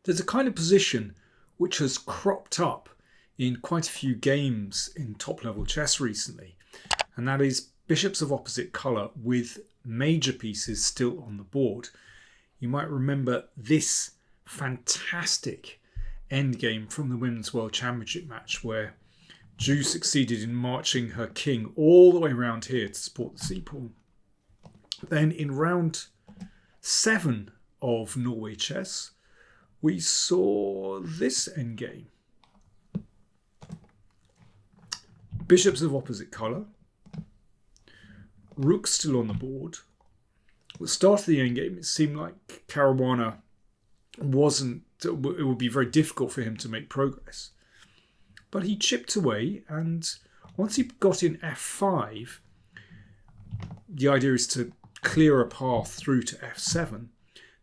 There's a kind of position which has cropped up in quite a few games in top-level chess recently, and that is bishops of opposite colour with major pieces still on the board. You might remember this fantastic endgame from the Women's World Championship match where Zhu succeeded in marching her king all the way around here to support the c-pawn. Then in round 7 of Norway Chess, we saw this endgame. Bishops of opposite colour, rook still on the board. At the start of the endgame, it seemed like Caruana it would be very difficult for him to make progress. But he chipped away, and once he got in f5, the idea is to clear a path through to f7,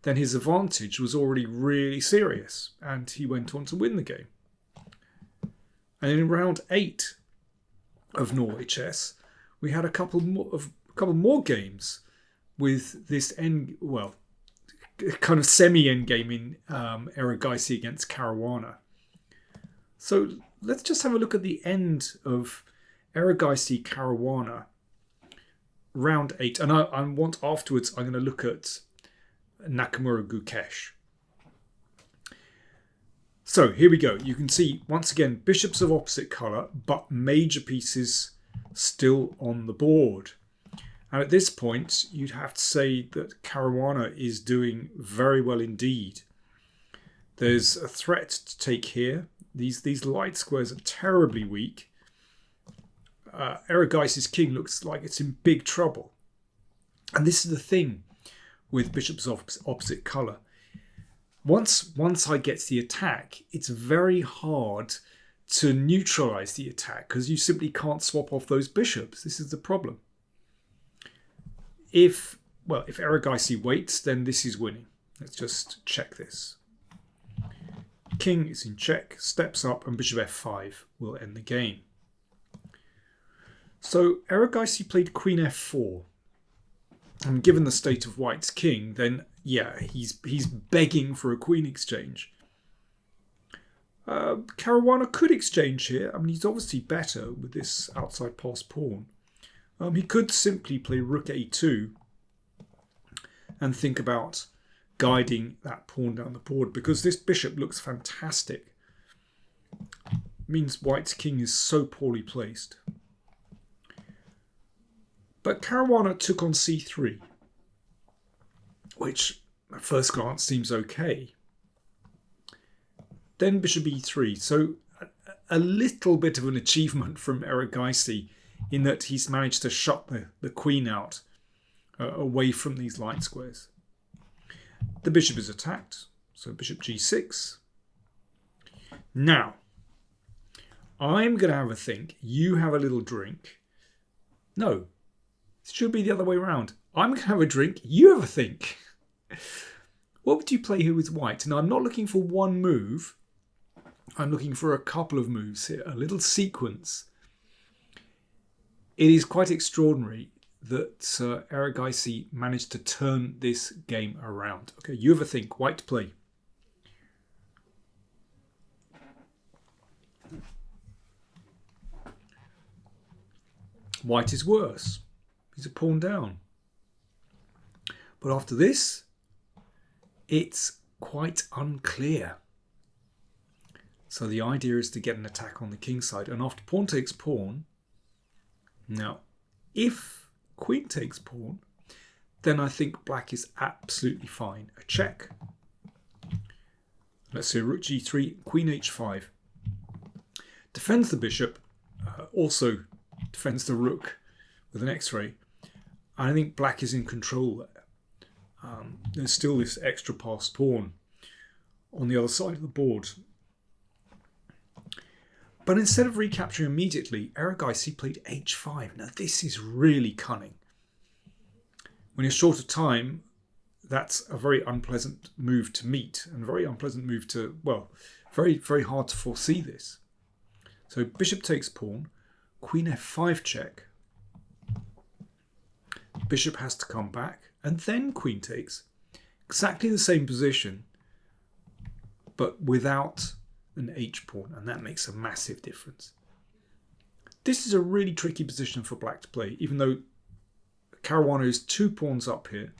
then his advantage was already really serious, and he went on to win the game. And in round 8 of Norway Chess, we had a couple more games with this kind of semi-end game in Erigaisi against Caruana. So let's just have a look at the end of Erigaisi Caruana, round 8. And I want afterwards, I'm going to look at Nakamura Gukesh. So here we go. You can see, once again, bishops of opposite colour, but major pieces still on the board. And at this point, you'd have to say that Caruana is doing very well indeed. There's a threat to take here. These light squares are terribly weak. Erigaisi's king looks like it's in big trouble. And this is the thing with bishops of opposite colour. Once I get to the attack, it's very hard to neutralise the attack because you simply can't swap off those bishops. This is the problem. If Erigaisi waits, then this is winning. Let's just check this. King is in check, steps up, and bishop f5 will end the game. So Erigaisi played queen f4. And given the state of white's king, then yeah, he's begging for a queen exchange. Caruana could exchange here. I mean, he's obviously better with this outside passed pawn. He could simply play rook a2 and think about guiding that pawn down the board, because this bishop looks fantastic. It means white's king is so poorly placed. But Caruana took on c3, which at first glance seems okay. Then bishop e3. So a little bit of an achievement from Erigaisi in that he's managed to shut the queen out away from these light squares. The bishop is attacked, so bishop g6. Now, I'm going to have a think. You have a little drink. No, it should be the other way around. I'm going to have a drink. You have a think. What would you play here with white? Now, I'm not looking for one move. I'm looking for a couple of moves here, a little sequence. It is quite extraordinary that Erigaisi managed to turn this game around. Okay, you have a think. White play. White is worse. He's a pawn down. But after this, it's quite unclear. So the idea is to get an attack on the king side. And after pawn takes pawn, now, if queen takes pawn, then I think black is absolutely fine. A check. Let's say rook g3, queen h5. Defends the bishop, also defends the rook with an x-ray. I think black is in control there. There's still this extra passed pawn on the other side of the board. But instead of recapturing immediately, Erigaisi played h5. Now this is really cunning. When you're short of time, that's a very unpleasant move to meet, and a very unpleasant move to, well, very, very hard to foresee this. So bishop takes pawn, queen f5 check. Bishop has to come back, and then queen takes. Exactly the same position, but without an h-pawn, and that makes a massive difference. This is a really tricky position for black to play, even though Caruana is 2 pawns up here,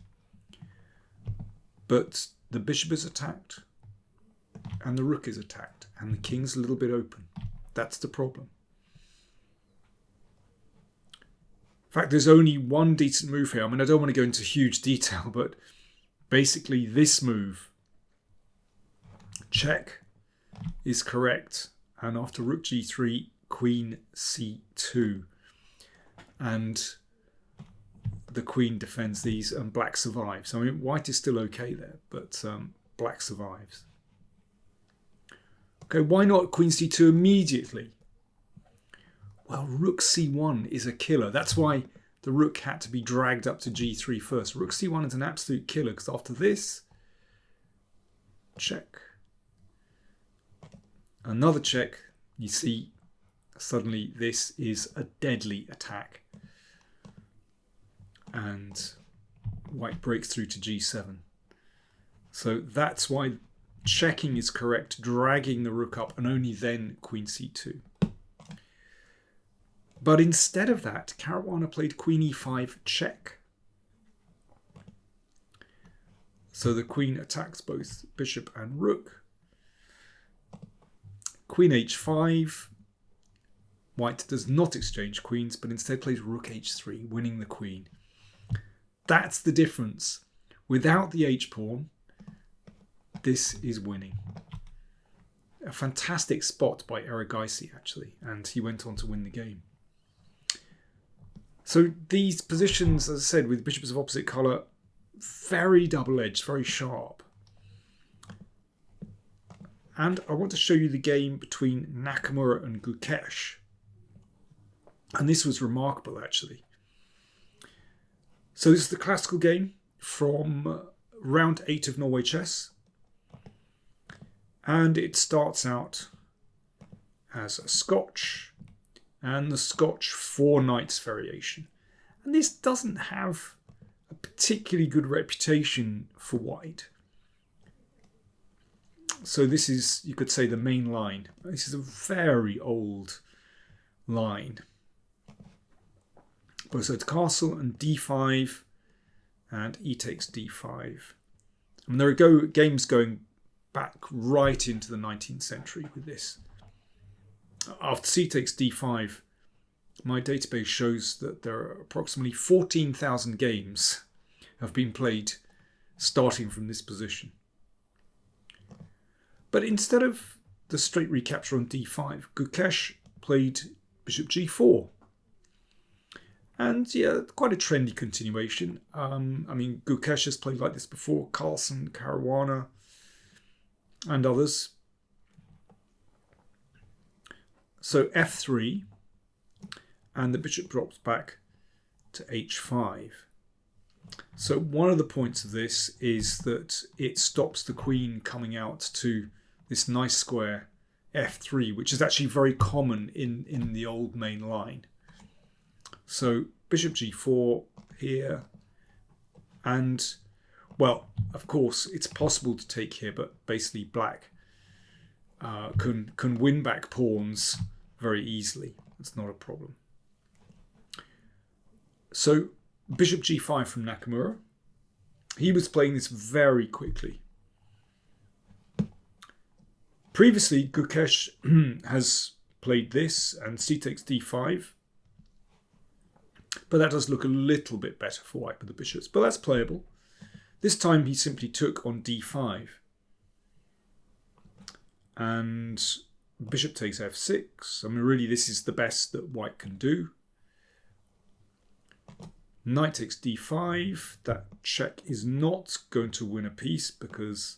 but the bishop is attacked and the rook is attacked and the king's a little bit open. That's the problem. In fact, there's only one decent move here. I mean, I don't want to go into huge detail, but basically this move, check, is correct, and after rook g3, queen c2, and the queen defends these and black survives. I mean, white is still okay there, but black survives. Okay, why not queen c2 immediately? Well, rook c1 is a killer. That's why the rook had to be dragged up to g3 first. Rook c1 is an absolute killer, because after this, check, another check, you see suddenly this is a deadly attack. And white breaks through to g7. So that's why checking is correct, dragging the rook up, and only then queen c2. But instead of that, Caruana played queen e5 check. So the queen attacks both bishop and rook. Queen h5. White does not exchange queens, but instead plays rook h3, winning the queen. That's the difference. Without the h-pawn, this is winning. A fantastic spot by Erigaisi, actually, and he went on to win the game. So these positions, as I said, with bishops of opposite colour, very double-edged, very sharp. And I want to show you the game between Nakamura and Gukesh. And this was remarkable, actually. So this is the classical game from round 8 of Norway Chess. And it starts out as a Scotch, and the Scotch 4 knights variation. And this doesn't have a particularly good reputation for white. So this is, you could say, the main line. This is a very old line. So it's castle and d5 and e takes d5. I mean, there are games going back right into the 19th century with this. After c takes d5, my database shows that there are approximately 14,000 games have been played starting from this position. But instead of the straight recapture on d5, Gukesh played bishop g4. And yeah, quite a trendy continuation. I mean, Gukesh has played like this before, Carlsen, Caruana, and others. So f3, and the bishop drops back to h5. So one of the points of this is that it stops the queen coming out to this nice square f3, which is actually very common in the old main line. So bishop g4 here, and well, of course, it's possible to take here, but basically black can win back pawns very easily. It's not a problem. So bishop g5 from Nakamura. He was playing this very quickly. Previously, Gukesh has played this and c takes d5. But that does look a little bit better for white with the bishops. But that's playable. This time he simply took on d5. And bishop takes f6. I mean, really, this is the best that white can do. Knight takes d5. That check is not going to win a piece because,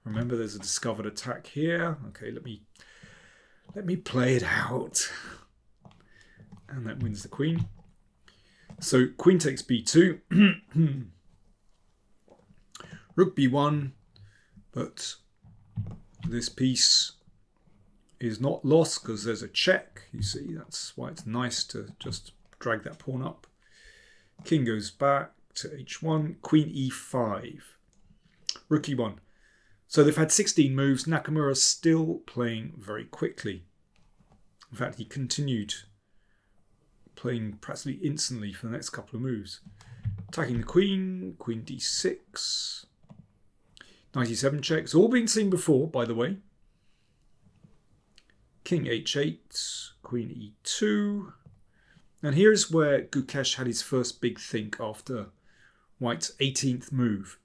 remember, there's a discovered attack here. Okay, let me play it out. And that wins the queen. So queen takes b2, rook b1, but this piece is not lost because there's a check. You see, that's why it's nice to just drag that pawn up. King goes back to h1, queen e5, rook e1. So they've had 16 moves. Nakamura's still playing very quickly. In fact, he continued playing practically instantly for the next couple of moves. Attacking the queen, queen d6, 97 checks, all been seen before, by the way. King h8, queen e2. And here's where Gukesh had his first big think after White's 18th move.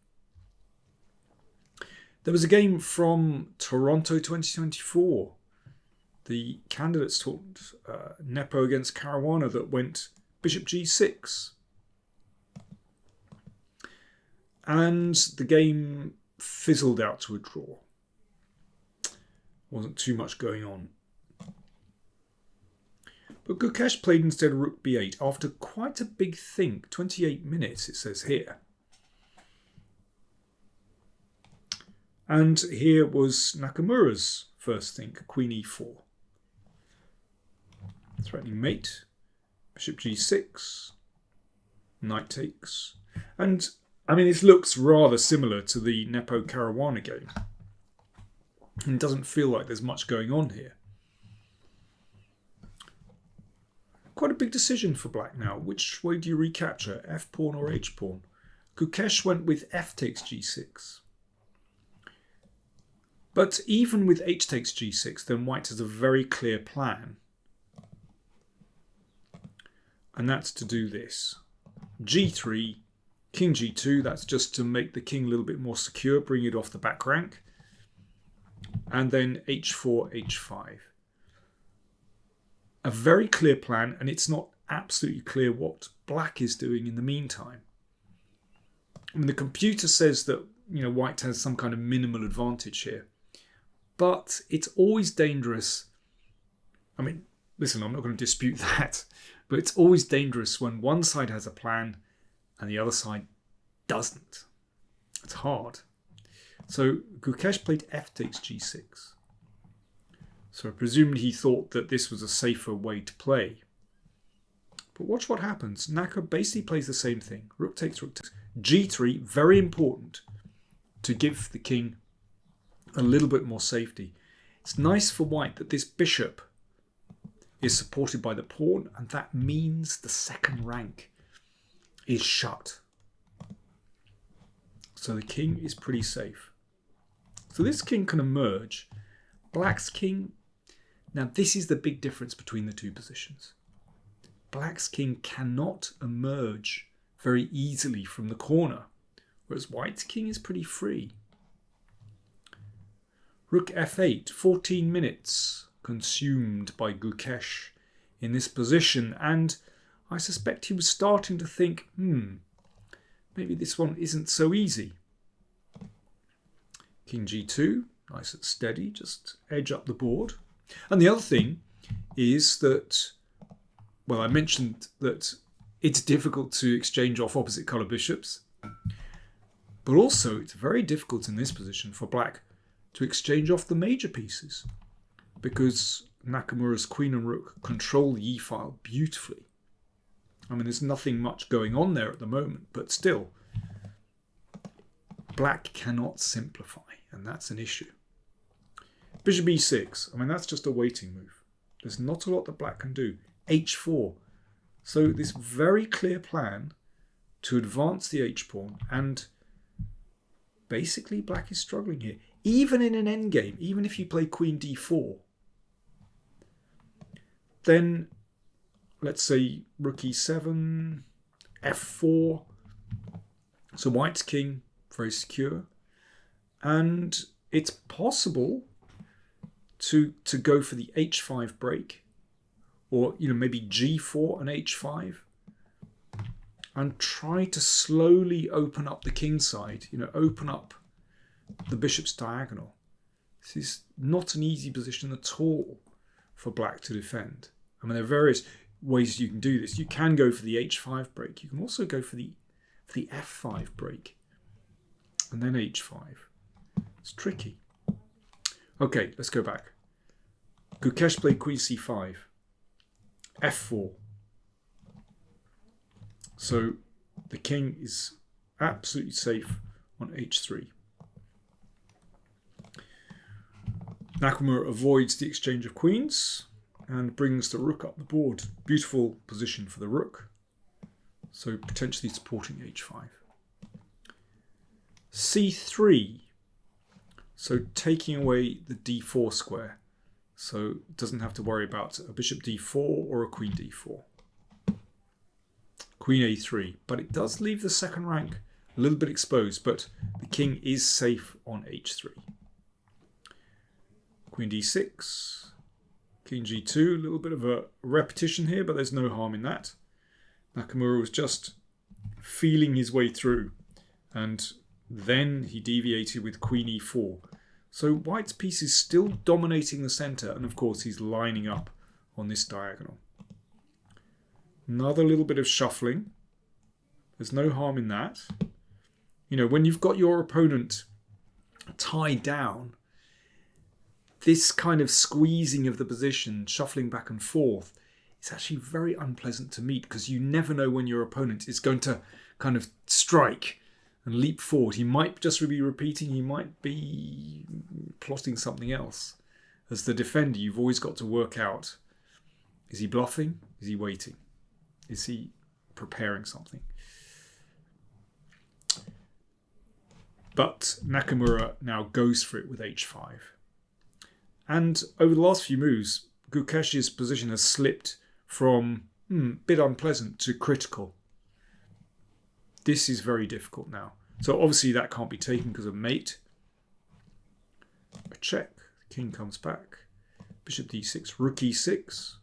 There was a game from Toronto 2024. The candidates talked Nepo against Caruana that went bishop g6. And the game fizzled out to a draw. Wasn't too much going on. But Gukesh played instead rook b8 after quite a big think. 28 minutes, it says here. And here was Nakamura's first think, queen e4. Threatening mate, bishop g6, knight takes. And, I mean, this looks rather similar to the Nepo Caruana game. And it doesn't feel like there's much going on here. Quite a big decision for black now. Which way do you recapture, f-pawn or h-pawn? Gukesh went with f takes g6. But even with h takes g6, then white has a very clear plan. And that's to do this. g3, king g2, that's just to make the king a little bit more secure, bring it off the back rank. And then h4, h5. A very clear plan, and it's not absolutely clear what black is doing in the meantime. I mean, the computer says that, you know, white has some kind of minimal advantage here. But it's always dangerous. I mean, listen, I'm not going to dispute that. But it's always dangerous when one side has a plan and the other side doesn't. It's hard. So Gukesh played f takes g6. So I presumed he thought that this was a safer way to play. But watch what happens. Naka basically plays the same thing. Rook takes, g3, very important to give the king a little bit more safety. It's nice for white that this bishop is supported by the pawn, and that means the second rank is shut. So the king is pretty safe. So this king can emerge. Black's king, now this is the big difference between the two positions. Black's king cannot emerge very easily from the corner, whereas white's king is pretty free. Rook f8, 14 minutes consumed by Gukesh in this position, and I suspect he was starting to think, maybe this one isn't so easy. King g2, nice and steady, just edge up the board. And the other thing is that, well, I mentioned that it's difficult to exchange off opposite colour bishops, but also it's very difficult in this position for black to exchange off the major pieces, because Nakamura's queen and rook control the e-file beautifully. I mean, there's nothing much going on there at the moment, but still, black cannot simplify, and that's an issue. Bishop e6, I mean, that's just a waiting move. There's not a lot that black can do. h4. So this very clear plan to advance the h-pawn, and basically black is struggling here. Even in an endgame, even if you play queen d4, then let's say rook e7, f4. So white's king, very secure. And it's possible to go for the h5 break, or maybe g4 and h5, and try to slowly open up the king side, open up the bishop's diagonal. This is not an easy position at all for black to defend. I mean, there are various ways you can do this. You can go for the h5 break. You can also go for the f5 break, and then h5. It's tricky. Okay, let's go back. Gukesh played queen c5, f4. So the king is absolutely safe on h3. Nakamura avoids the exchange of queens and brings the rook up the board. Beautiful position for the rook. So potentially supporting h5. c3. So taking away the d4 square. So doesn't have to worry about a bishop d4 or a queen d4. Queen a3. But it does leave the second rank a little bit exposed, but the king is safe on h3. Queen d6. King g2. A little bit of a repetition here, but there's no harm in that. Nakamura was just feeling his way through, and then he deviated with queen e4. So white's piece is still dominating the centre, and of course he's lining up on this diagonal. Another little bit of shuffling. There's no harm in that. You know, when you've got your opponent tied down, this kind of squeezing of the position, shuffling back and forth, it's actually very unpleasant to meet, because you never know when your opponent is going to kind of strike and leap forward. He might just be repeating, he might be plotting something else. As the defender, you've always got to work out, is he bluffing? Is he waiting? Is he preparing something? But Nakamura now goes for it with h5. And over the last few moves, Gukesh's position has slipped from bit unpleasant to critical. This is very difficult now. So obviously that can't be taken because of mate. A check. King comes back. Bishop d6. Rook e6.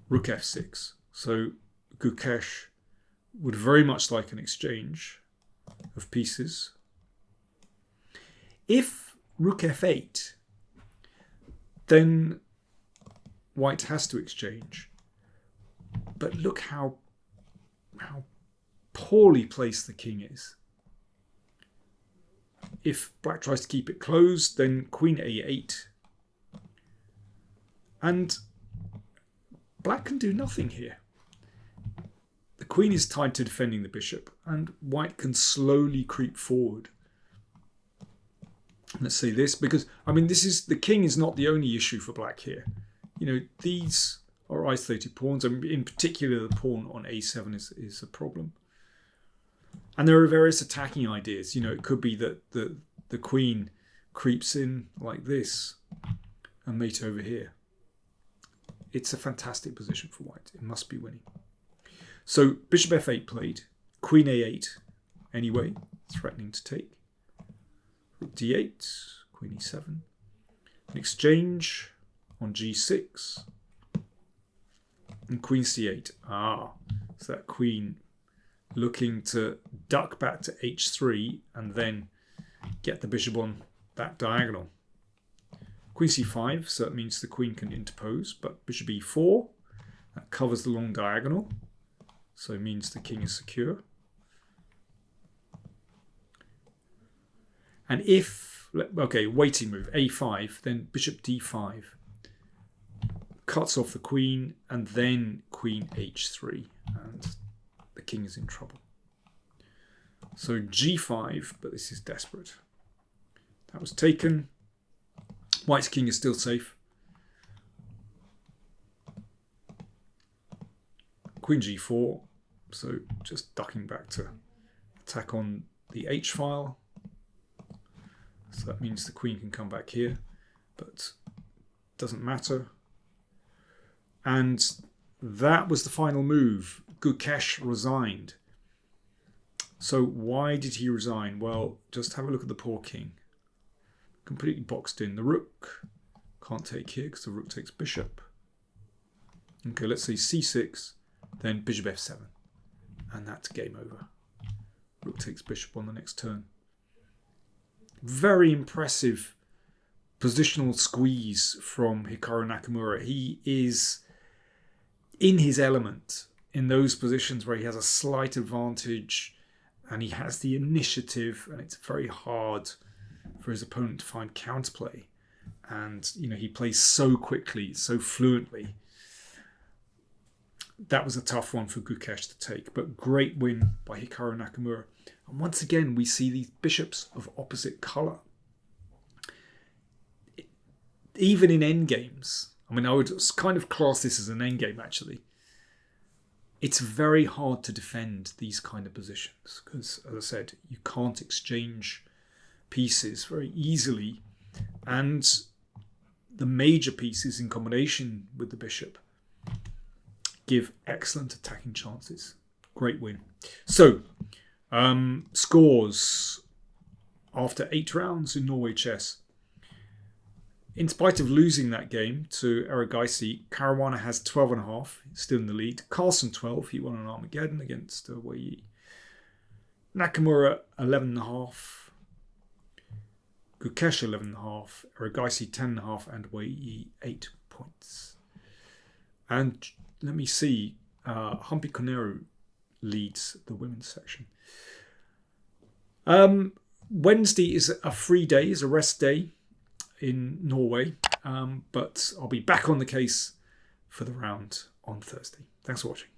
Rook f6. So Gukesh would very much like an exchange of pieces. If rook f8, then white has to exchange. But look how poorly placed the king is. If black tries to keep it closed, then queen a8. And black can do nothing here. The queen is tied to defending the bishop, and white can slowly creep forward. Let's say this, because I mean, the king is not the only issue for black here. You know, these are isolated pawns, and in particular the pawn on a7 is a problem. And there are various attacking ideas. You know, it could be that the queen creeps in like this and mate over here. It's a fantastic position for white. It must be winning. So bishop f8 played, queen a8 anyway, threatening to take. Rook d8, queen e7. An exchange on g6. And queen c8. So that queen looking to duck back to h3 and then get the bishop on that diagonal. Queen c5, so that means the queen can interpose, but bishop e4, that covers the long diagonal, so it means the king is secure. And if, okay, waiting move, a5, then bishop d5, cuts off the queen, and then queen h3, and the king is in trouble. So g5, but this is desperate. That was taken. White's king is still safe. Queen g4, so just ducking back to attack on the h file. So that means the queen can come back here, but doesn't matter. And that was the final move. Gukesh resigned. So why did he resign? Well, just have a look at the poor king. Completely boxed in. The rook can't take here because the rook takes bishop. Okay, let's say c6, then bishop f7. And that's game over. Rook takes bishop on the next turn. Very impressive positional squeeze from Hikaru Nakamura. He is in his element in those positions where he has a slight advantage and he has the initiative, and it's very hard for his opponent to find counterplay. And, you know, he plays so quickly, so fluently. That was a tough one for Gukesh to take, but great win by Hikaru Nakamura. And once again, we see these bishops of opposite colour. even in endgames, I mean, I would kind of class this as an endgame actually. It's very hard to defend these kind of positions because, as I said, you can't exchange pieces very easily, and the major pieces in combination with the bishop give excellent attacking chances. Great win. So, scores after 8 rounds in Norway Chess. In spite of losing that game to Erigaisi, Caruana has 12.5, still in the lead. Carlsen 12, he won an Armageddon against Wei. Nakamura 11.5. Gukesh 11.5. Erigaisi 10.5 and Wei 8 points. And let me see, Humpy Koneru leads the women's section. Wednesday is a free day, is a rest day in Norway, but I'll be back on the case for the round on Thursday. Thanks for watching.